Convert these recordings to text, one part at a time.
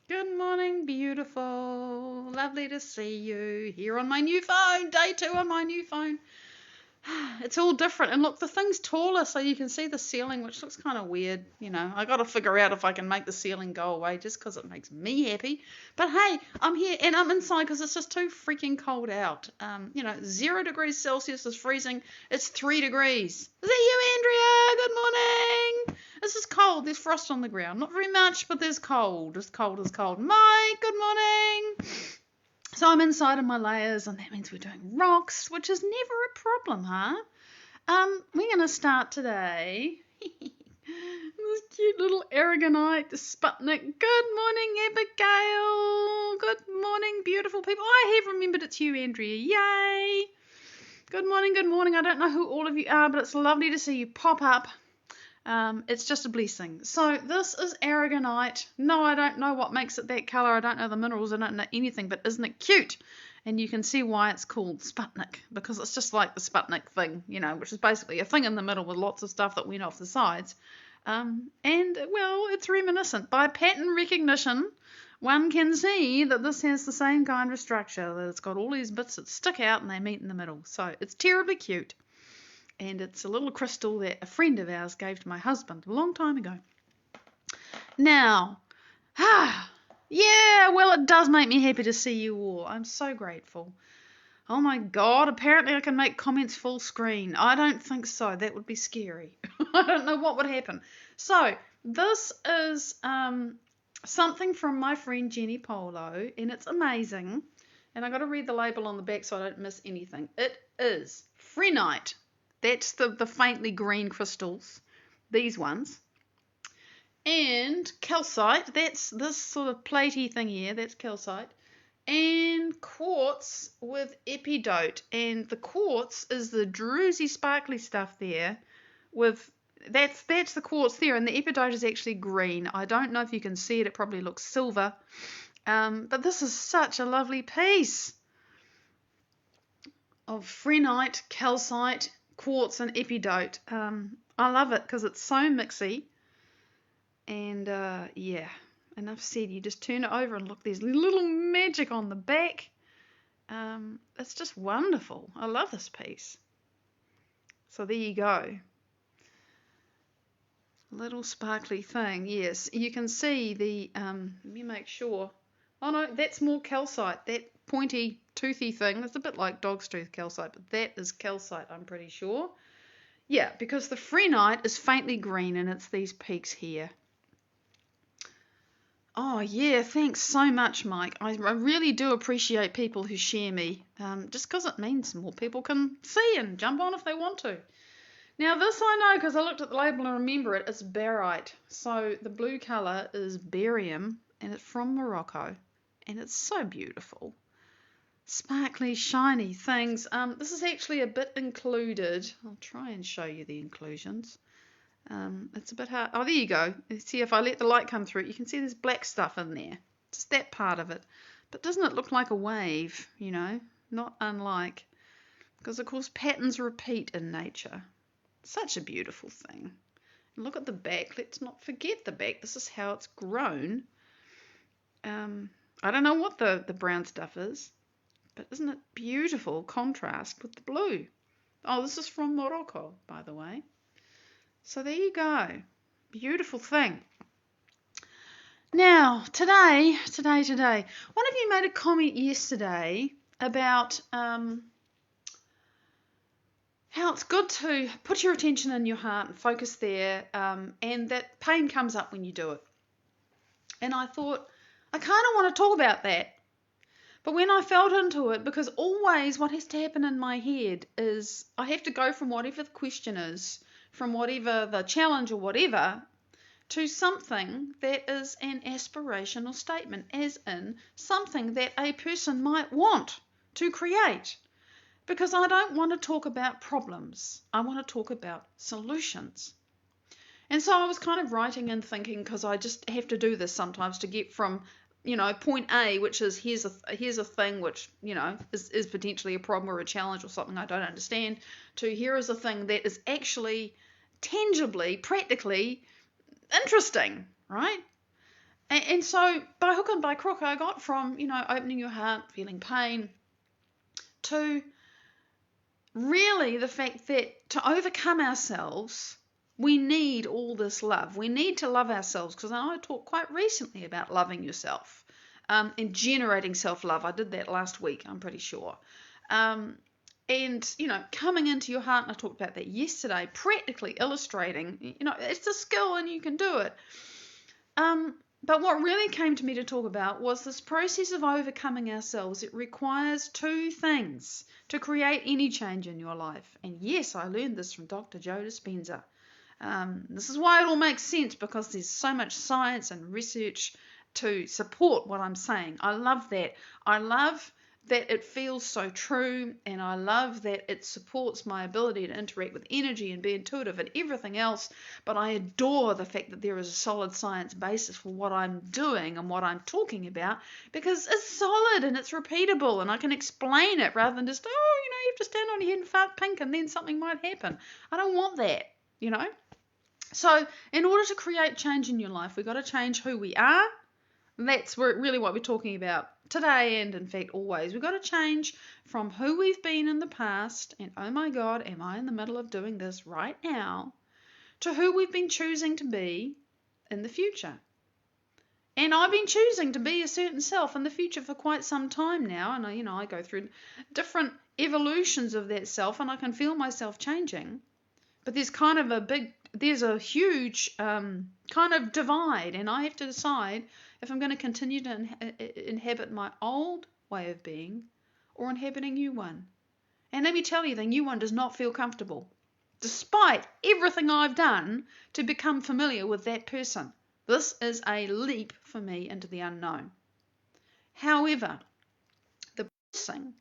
Good morning, beautiful. Lovely to see you here on my new phone. Day 2 on my new phone. It's all different. And look, the thing's taller so you can see the ceiling, which looks kind of weird. I got to figure out if I can make the ceiling go away just because it makes me happy. But hey, I'm here and I'm inside because it's just too freaking cold out. 0 degrees Celsius is freezing. It's 3 degrees. Is that you, Andrea? Good morning. This is cold. There's frost on the ground. Not very much, but there's cold. It's cold as cold. Mike, good morning. So I'm inside of my layers, and that means we're doing rocks, which is never a problem, huh? We're going to start today. This cute little aragonite, Sputnik. Good morning, Abigail. Good morning, beautiful people. I have remembered it's you, Andrea. Yay. Good morning, good morning. I don't know who all of you are, but it's lovely to see you pop up. It's just a blessing. So this is aragonite. No, I don't know what makes it that colour. I don't know the minerals. I don't know anything, but isn't it cute? And you can see why it's called Sputnik, because it's just like the Sputnik thing, which is basically a thing in the middle with lots of stuff that went off the sides. It's reminiscent. By pattern recognition, one can see that this has the same kind of structure, that it's got all these bits that stick out and they meet in the middle. So it's terribly cute. And it's a little crystal that a friend of ours gave to my husband a long time ago. Now, it does make me happy to see you all. I'm so grateful. Oh my God, apparently I can make comments full screen. I don't think so. That would be scary. I don't know what would happen. So, this is something from my friend Jenny Polo, and it's amazing. And I got to read the label on the back so I don't miss anything. It is Phrenite. That's the faintly green crystals, these ones. And calcite, that's this sort of platey thing here, that's calcite. And quartz with epidote. And the quartz is the druzy sparkly stuff there. That's the quartz there, and the epidote is actually green. I don't know if you can see it, it probably looks silver. But this is such a lovely piece of phrenite, calcite, quartz and epidote. I love it because it's so mixy. And enough said. You just turn it over and look, there's little magic on the back. It's just wonderful. I love this piece. So there you go. Little sparkly thing. Yes, you can see the, let me make sure. Oh no, that's more calcite. That pointy, toothy thing, it's a bit like dog's tooth calcite, but that is calcite, I'm pretty sure. Yeah, because the phrenite is faintly green and it's these peaks here. Oh yeah, thanks so much, Mike. I really do appreciate people who share me, just because it means more people can see and jump on if they want to. Now this I know because I looked at the label and remember it. It's barite. So the blue colour is barium and it's from Morocco. And it's so beautiful. Sparkly, shiny things. This is actually a bit included. I'll try and show you the inclusions. It's a bit hard. Oh, there you go. See, if I let the light come through, you can see there's black stuff in there. Just that part of it. But doesn't it look like a wave, Not unlike. Because, of course, patterns repeat in nature. Such a beautiful thing. And look at the back. Let's not forget the back. This is how it's grown. I don't know what the brown stuff is, but isn't it beautiful contrast with the blue? Oh, this is from Morocco, by the way. So there you go. Beautiful thing. Now, today, one of you made a comment yesterday about how it's good to put your attention in your heart and focus there, and that pain comes up when you do it. And I thought, I kind of want to talk about that. But when I felt into it, because always what has to happen in my head is I have to go from whatever the question is, from whatever the challenge or whatever, to something that is an aspirational statement, as in something that a person might want to create. Because I don't want to talk about problems. I want to talk about solutions. And so I was kind of writing and thinking, because I just have to do this sometimes to get from, point A, which is here's a thing which, is potentially a problem or a challenge or something I don't understand, to here is a thing that is actually tangibly, practically interesting, right? And so by hook and by crook, I got from, opening your heart, feeling pain, to really the fact that to overcome ourselves, we need all this love. We need to love ourselves, because I talked quite recently about loving yourself and generating self-love. I did that last week, I'm pretty sure. And, coming into your heart, and I talked about that yesterday, practically illustrating, it's a skill and you can do it. But what really came to me to talk about was this process of overcoming ourselves. It requires two things to create any change in your life. And yes, I learned this from Dr. Joe Dispenza. This is why it all makes sense, because there's so much science and research to support what I'm saying. I love that. I love that it feels so true, and I love that it supports my ability to interact with energy and be intuitive and everything else. But I adore the fact that there is a solid science basis for what I'm doing and what I'm talking about, because it's solid and it's repeatable, and I can explain it rather than just, you have to stand on your head and fart pink and then something might happen. I don't want that, So in order to create change in your life, we've got to change who we are. That's really what we're talking about today, and in fact always. We've got to change from who we've been in the past, and oh my God, am I in the middle of doing this right now, to who we've been choosing to be in the future. And I've been choosing to be a certain self in the future for quite some time now, and I go through different evolutions of that self, and I can feel myself changing. But there's a huge kind of divide, and I have to decide if I'm going to continue to inhabit my old way of being or inhabit a new one. And let me tell you, the new one does not feel comfortable, despite everything I've done to become familiar with that person. This is a leap for me into the unknown. However, the person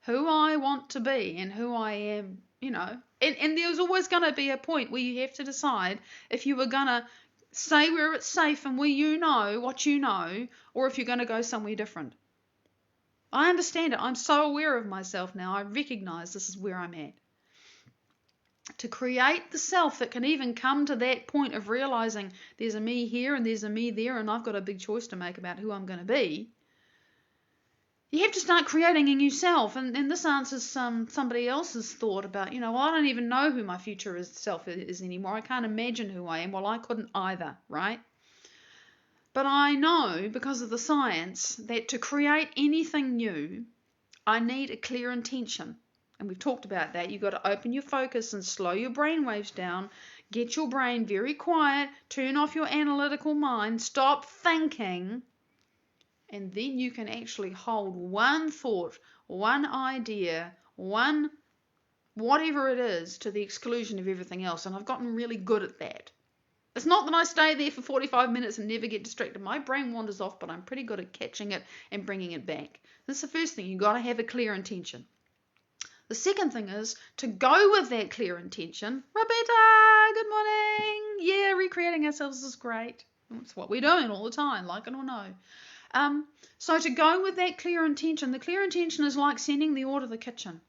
who I want to be and who I am, and there's always going to be a point where you have to decide if you were going to stay where it's safe and where you know what you know, or if you're going to go somewhere different. I understand it. I'm so aware of myself now. I recognize this is where I'm at. To create the self that can even come to that point of realizing there's a me here and there's a me there, and I've got a big choice to make about who I'm going to be, you have to start creating a new self. And this answers somebody else's thought about, well, I don't even know who my future self is anymore. I can't imagine who I am. Well, I couldn't either, right? But I know, because of the science, that to create anything new, I need a clear intention. And we've talked about that. You've got to open your focus and slow your brain waves down. Get your brain very quiet. Turn off your analytical mind. Stop thinking. And then you can actually hold one thought, one idea, one whatever it is, to the exclusion of everything else. And I've gotten really good at that. It's not that I stay there for 45 minutes and never get distracted. My brain wanders off, but I'm pretty good at catching it and bringing it back. That's the first thing. You've got to have a clear intention. The second thing is to go with that clear intention. Roberta, good morning. Yeah, recreating ourselves is great. It's what we're doing all the time, like it or no. So to go with that clear intention, the clear intention is like sending the order to the kitchen,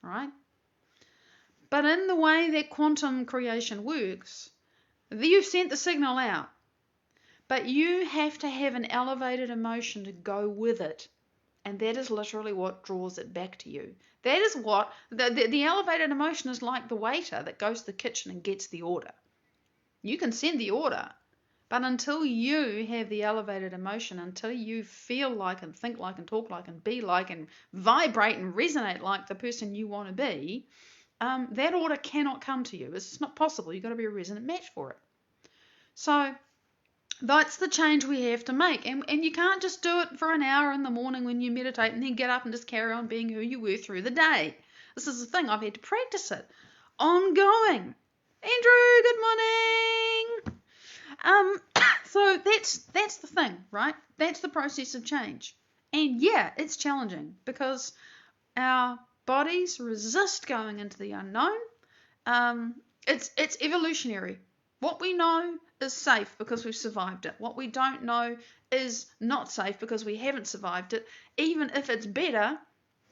right? But in the way that quantum creation works, you've sent the signal out, but you have to have an elevated emotion to go with it. And that is literally what draws it back to you. That is what, the elevated emotion is like the waiter that goes to the kitchen and gets the order. You can send the order, but until you have the elevated emotion, until you feel like and think like and talk like and be like and vibrate and resonate like the person you want to be, that order cannot come to you. It's not possible. You've got to be a resonant match for it. So that's the change we have to make. And you can't just do it for an hour in the morning when you meditate and then get up and just carry on being who you were through the day. This is the thing. I've had to practice it ongoing. Andrew, good morning. So that's the thing, right? That's the process of change. And yeah, it's challenging because our bodies resist going into the unknown. It's evolutionary. What we know is safe because we've survived it. What we don't know is not safe because we haven't survived it. Even if it's better,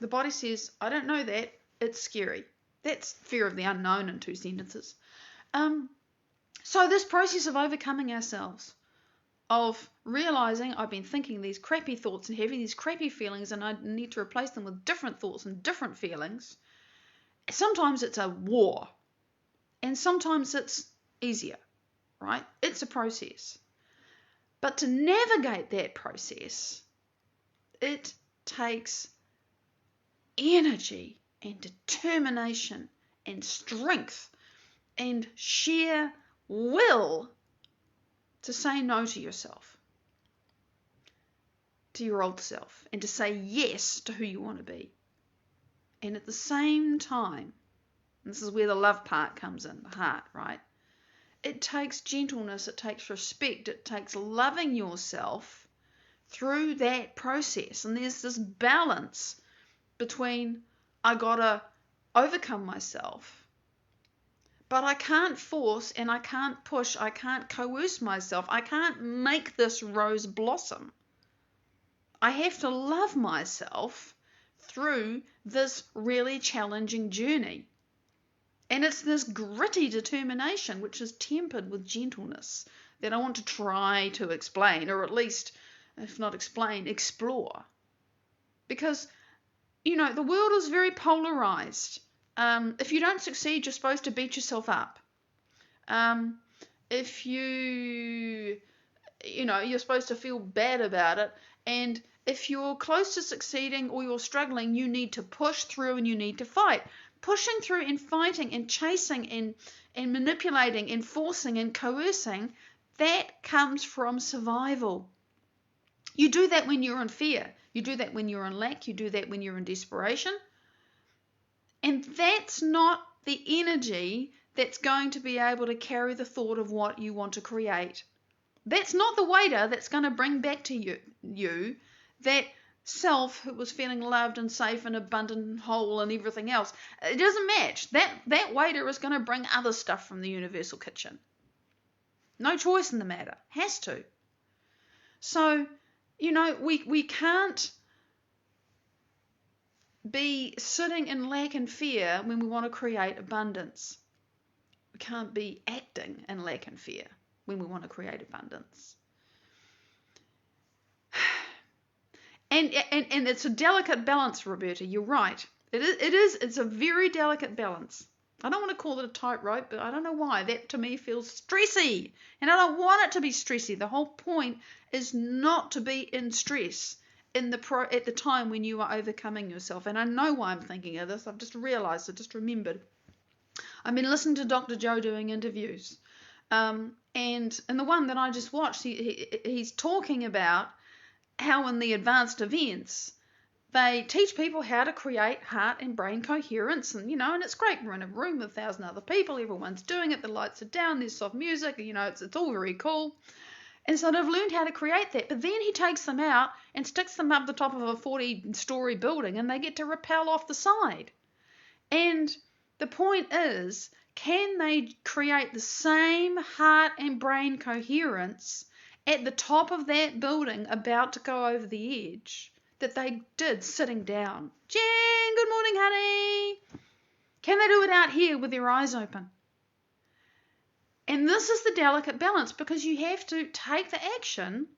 the body says, I don't know that, it's scary. That's fear of the unknown in 2 sentences. So this process of overcoming ourselves, of realizing I've been thinking these crappy thoughts and having these crappy feelings, and I need to replace them with different thoughts and different feelings. Sometimes it's a war, and sometimes it's easier, right? It's a process. But to navigate that process, it takes energy and determination and strength and sheer will to say no to yourself, to your old self, and to say yes to who you want to be. And at the same time, this is where the love part comes in, the heart, right? It takes gentleness, it takes respect, it takes loving yourself through that process. And there's this balance between I gotta overcome myself, but I can't force and I can't push, I can't coerce myself, I can't make this rose blossom. I have to love myself through this really challenging journey. And it's this gritty determination which is tempered with gentleness that I want to try to explain, or at least, if not explain, explore. Because, the world is very polarized. If you don't succeed, you're supposed to beat yourself up. If you're supposed to feel bad about it. And if you're close to succeeding or you're struggling, you need to push through and you need to fight. Pushing through and fighting and chasing and manipulating and forcing and coercing, that comes from survival. You do that when you're in fear. You do that when you're in lack. You do that when you're in desperation. And that's not the energy that's going to be able to carry the thought of what you want to create. That's not the waiter that's going to bring back to you that self who was feeling loved and safe and abundant and whole and everything else. It doesn't match. That waiter is going to bring other stuff from the universal kitchen. No choice in the matter. Has to. So, we can't be sitting in lack and fear when we want to create abundance. We can't be acting in lack and fear when we want to create abundance. And it's a delicate balance, Roberta. You're right. It's a very delicate balance. I don't want to call it a tightrope, but I don't know why. That to me feels stressy. And I don't want it to be stressy. The whole point is not to be in stress at the time when you are overcoming yourself. And I know why I'm thinking of this. I've just realized, I just remembered. I've been listening to Dr. Joe doing interviews. And in the one that I just watched, he's talking about how in the advanced events, they teach people how to create heart and brain coherence. And, and it's great. We're in a room with 1,000 other people. Everyone's doing it. The lights are down. There's soft music. It's all very cool. And so they've learned how to create that. But then he takes them out and sticks them up the top of a 40-story building, and they get to rappel off the side. And the point is, can they create the same heart and brain coherence at the top of that building about to go over the edge that they did sitting down? Jen, good morning, honey. Can they do it out here with their eyes open? And this is the delicate balance, because you have to take the action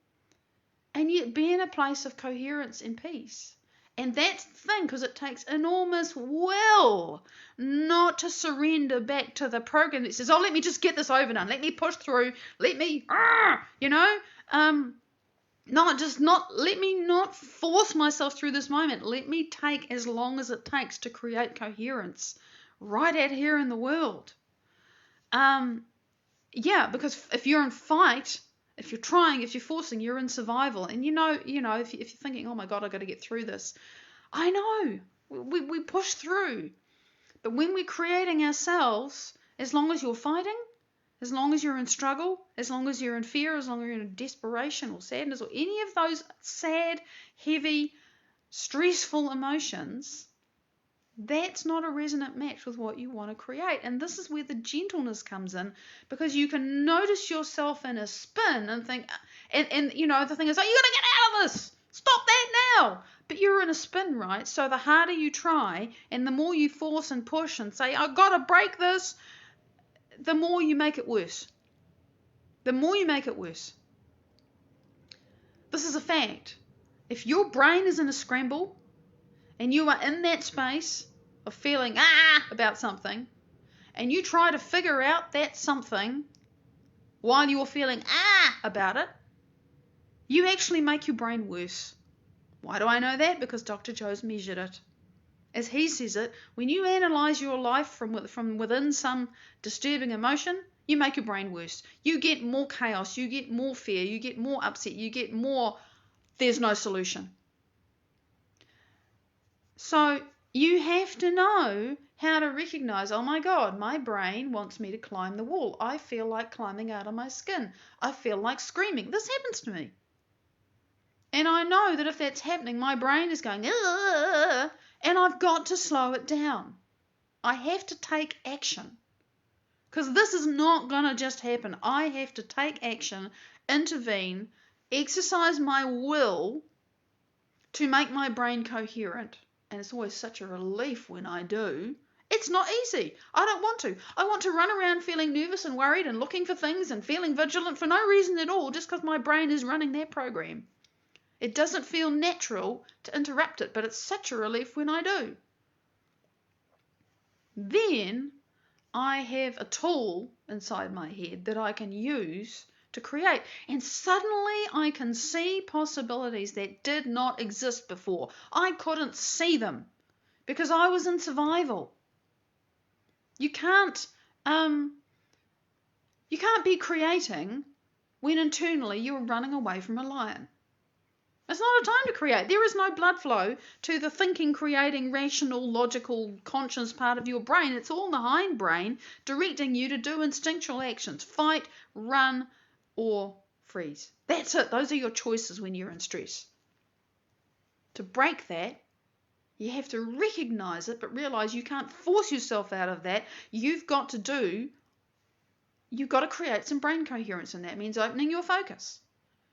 and yet be in a place of coherence and peace. And that's the thing, because it takes enormous will not to surrender back to the program that says, oh, let me just get this over done. Let me push through. Let me, let me not force myself through this moment. Let me take as long as it takes to create coherence right out here in the world. Because if you're in fight, if you're trying, if you're forcing, you're in survival. And if you're thinking, oh my God, I've got to get through this. I know, we push through. But when we're creating ourselves, as long as you're fighting, as long as you're in struggle, as long as you're in fear, as long as you're in desperation or sadness or any of those sad, heavy, stressful emotions, that's not a resonant match with what you want to create. And this is where the gentleness comes in, because you can notice yourself in a spin and think, and the thing is, oh, you got to get out of this. Stop that now. But you're in a spin, right? So the harder you try and the more you force and push and say, I've got to break this, the more you make it worse. The more you make it worse. This is a fact. If your brain is in a scramble and you are in that space of feeling about something, and you try to figure out that something while you're feeling about it, you actually make your brain worse. Why do I know that? Because Dr. Joe's measured it. As he says it, when you analyze your life from within some disturbing emotion, you make your brain worse. You get more chaos, you get more fear, you get more upset, you get more there's no solution. So you have to know how to recognize, oh my God, my brain wants me to climb the wall. I feel like climbing out of my skin. I feel like screaming. This happens to me. And I know that if that's happening, my brain is going, ugh, and I've got to slow it down. I have to take action. Because this is not going to just happen. I have to take action, intervene, exercise my will to make my brain coherent. And it's always such a relief when I do. It's not easy. I don't want to. I want to run around feeling nervous and worried and looking for things and feeling vigilant for no reason at all, just because my brain is running that program. It doesn't feel natural to interrupt it, but it's such a relief when I do. Then I have a tool inside my head that I can use to create. And suddenly I can see possibilities that did not exist before. I couldn't see them because I was in survival. You can't be creating when internally you're running away from a lion. It's not a time to create. There is no blood flow to the thinking, creating, rational, logical, conscious part of your brain. It's all the hindbrain directing you to do instinctual actions. Fight, run, or freeze. That's it. Those are your choices when you're in stress. To break that, you have to recognize it, but realize you can't force yourself out of that. You've got to create some brain coherence, and that means opening your focus.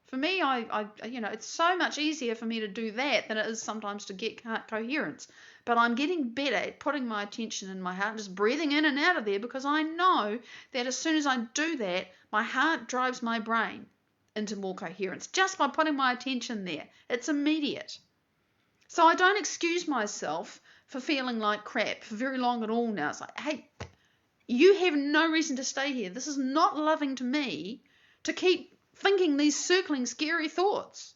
For me, it's so much easier for me to do that than it is sometimes to get coherence. But I'm getting better at putting my attention in my heart, just breathing in and out of there, because I know that as soon as I do that, my heart drives my brain into more coherence just by putting my attention there. It's immediate. So I don't excuse myself for feeling like crap for very long at all now. It's like, hey, you have no reason to stay here. This is not loving to me to keep thinking these circling scary thoughts.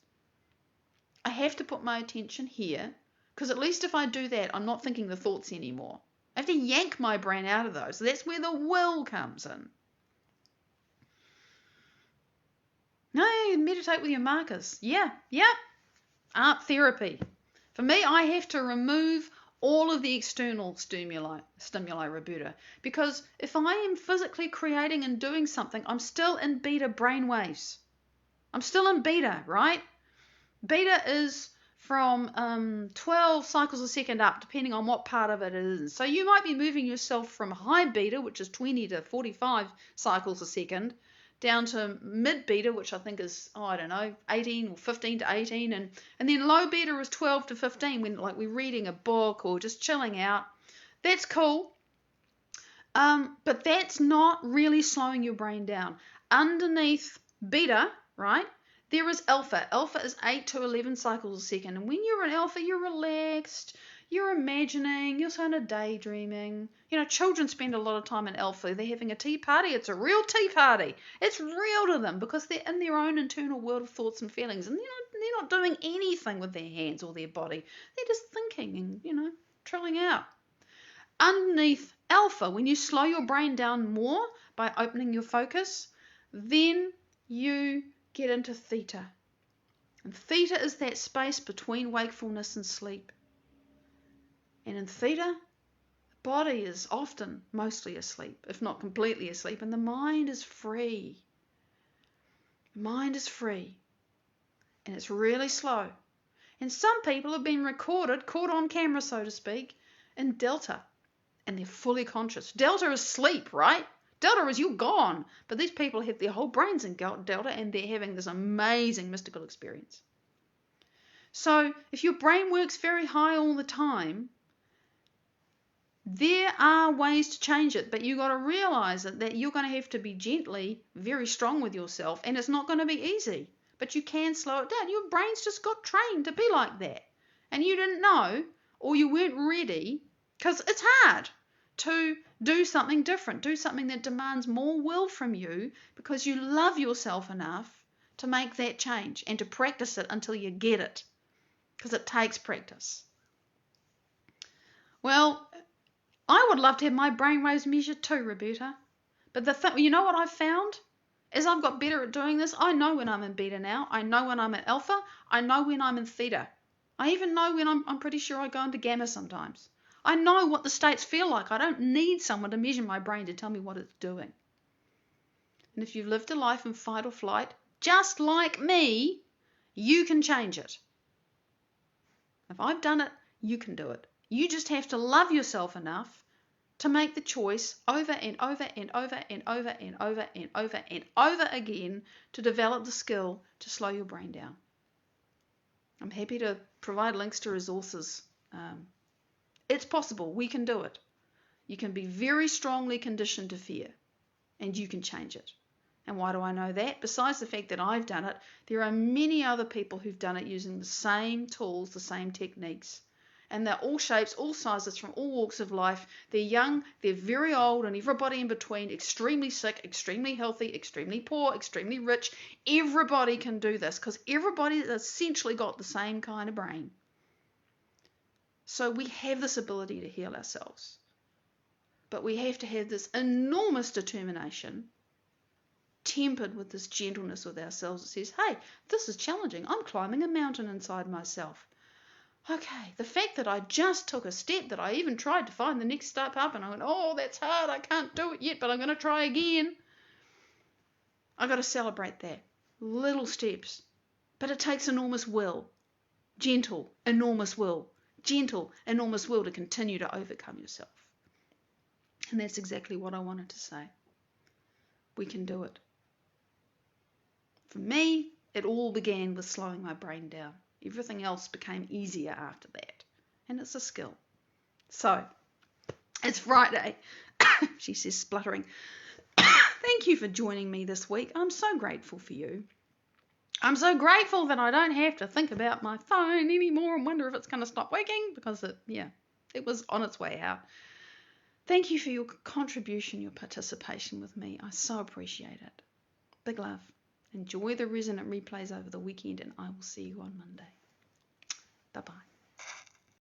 I have to put my attention here, because at least if I do that, I'm not thinking the thoughts anymore. I have to yank my brain out of those. So that's where the will comes in. No, meditate with your markers. Yeah. Art therapy. For me, I have to remove all of the external stimuli, Roberta, because if I am physically creating and doing something, I'm still in beta brainwaves. I'm still in beta, right? Beta is from 12 cycles a second up, depending on what part of it is. So you might be moving yourself from high beta, which is 20 to 45 cycles a second, down to mid beta, which I think is, 18 or 15 to 18, and then low beta is 12 to 15 when like we're reading a book or just chilling out. That's cool. But that's not really slowing your brain down. Underneath beta, right, there is alpha. Alpha is 8 to 11 cycles a second. And when you're in alpha, you're relaxed, you're imagining, you're kind of daydreaming. Children spend a lot of time in alpha. They're having a tea party. It's a real tea party. It's real to them because they're in their own internal world of thoughts and feelings. And they're not doing anything with their hands or their body. They're just thinking and, trilling out. Underneath alpha, when you slow your brain down more by opening your focus, then you get into theta. And theta is that space between wakefulness and sleep. And in theta, the body is often mostly asleep, if not completely asleep, and the mind is free. The mind is free. And it's really slow. And some people have been recorded, caught on camera, so to speak, in delta. And they're fully conscious. Delta is sleep, right? Delta is you're gone. But these people have their whole brains in delta and they're having this amazing mystical experience. So if your brain works very high all the time, there are ways to change it, but you've got to realize that you're going to have to be gently very strong with yourself, and it's not going to be easy. but you can slow it down. Your brain's just got trained to be like that. And you didn't know, or you weren't ready, because it's hard to do something different, do something that demands more will from you because you love yourself enough to make that change and to practice it until you get it, because it takes practice. Well, I would love to have my brainwaves measured too, Roberta. But you know what I've found? As I've got better at doing this, I know when I'm in beta now. I know when I'm at alpha. I know when I'm in theta. I even know when I'm pretty sure I go into gamma sometimes. I know what the states feel like. I don't need someone to measure my brain to tell me what it's doing. And if you've lived a life in fight or flight, just like me, you can change it. If I've done it, you can do it. You just have to love yourself enough to make the choice over and over and over and over and over and over and over again to develop the skill to slow your brain down. I'm happy to provide links to resources. It's possible. We can do it. You can be very strongly conditioned to fear, and you can change it. And why do I know that? Besides the fact that I've done it, there are many other people who've done it using the same tools, the same techniques. And they're all shapes, all sizes, from all walks of life. They're young, they're very old, and everybody in between, extremely sick, extremely healthy, extremely poor, extremely rich. Everybody can do this because everybody's essentially got the same kind of brain. So we have this ability to heal ourselves. But we have to have this enormous determination tempered with this gentleness with ourselves that says, hey, this is challenging. I'm climbing a mountain inside myself. Okay, the fact that I just took a step, that I even tried to find the next step up, and I went, oh, that's hard, I can't do it yet, but I'm going to try again. I've got to celebrate that. Little steps. But it takes enormous will. Gentle, enormous will. Gentle, enormous will to continue to overcome yourself. And that's exactly what I wanted to say. We can do it. For me, it all began with slowing my brain down. Everything else became easier after that. And it's a skill. So, it's Friday, she says, spluttering. Thank you for joining me this week. I'm so grateful for you. I'm so grateful that I don't have to think about my phone anymore and wonder if it's going to stop working, because it was on its way out. Thank you for your contribution, your participation with me. I so appreciate it. Big love. Enjoy the resonant replays over the weekend, and I will see you on Monday. Bye-bye.